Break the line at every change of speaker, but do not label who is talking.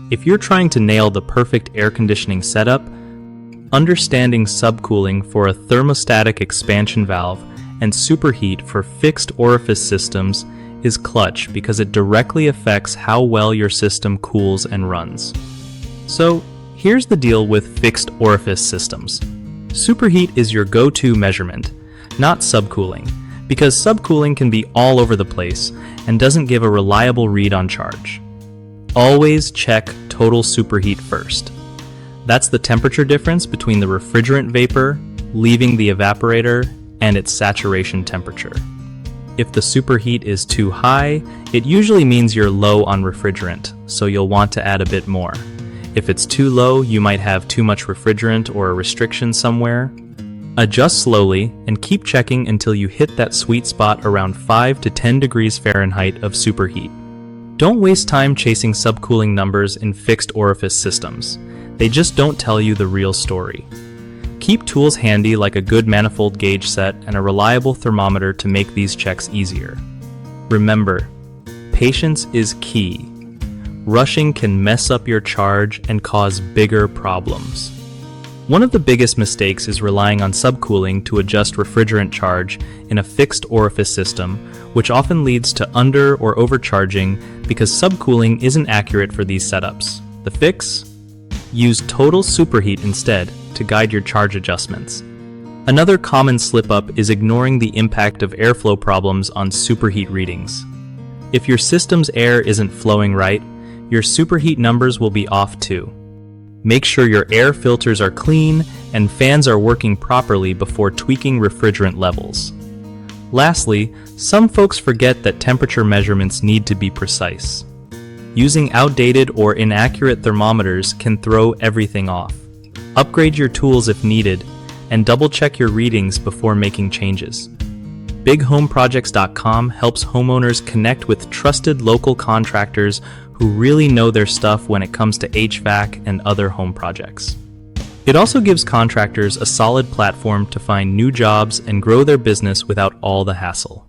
If you're trying to nail the perfect air conditioning setup, understanding subcooling for a thermostatic expansion valve and superheat for fixed orifice systems is clutch because it directly affects how well your system cools and runs. So, here's the deal with fixed orifice systems. Superheat is your go-to measurement, not subcooling, because subcooling can be all over the place and doesn't give a reliable read on charge. Always check total superheat first. That's the temperature difference between the refrigerant vapor leaving the evaporator and its saturation temperature. If the superheat is too high, it usually means you're low on refrigerant, so you'll want to add a bit more. If it's too low, you might have too much refrigerant or a restriction somewhere. Adjust slowly and keep checking until you hit that sweet spot around 5 to 10 degrees Fahrenheit of superheat. Don't waste time chasing subcooling numbers in fixed orifice systems. They just don't tell you the real story. Keep tools handy like a good manifold gauge set and a reliable thermometer to make these checks easier. Remember, patience is key. Rushing can mess up your charge and cause bigger problems. One of the biggest mistakes is relying on subcooling to adjust refrigerant charge in a fixed orifice system, which often leads to under or overcharging because subcooling isn't accurate for these setups. The fix? Use total superheat instead to guide your charge adjustments. Another common slip-up is ignoring the impact of airflow problems on superheat readings. If your system's air isn't flowing right, your superheat numbers will be off too. Make sure your air filters are clean and fans are working properly before tweaking refrigerant levels. Lastly, some folks forget that temperature measurements need to be precise. Using outdated or inaccurate thermometers can throw everything off. Upgrade your tools if needed, and double-check your readings before making changes. BigHomeProjects.com helps homeowners connect with trusted local contractors who really know their stuff when it comes to HVAC and other home projects. It also gives contractors a solid platform to find new jobs and grow their business without all the hassle.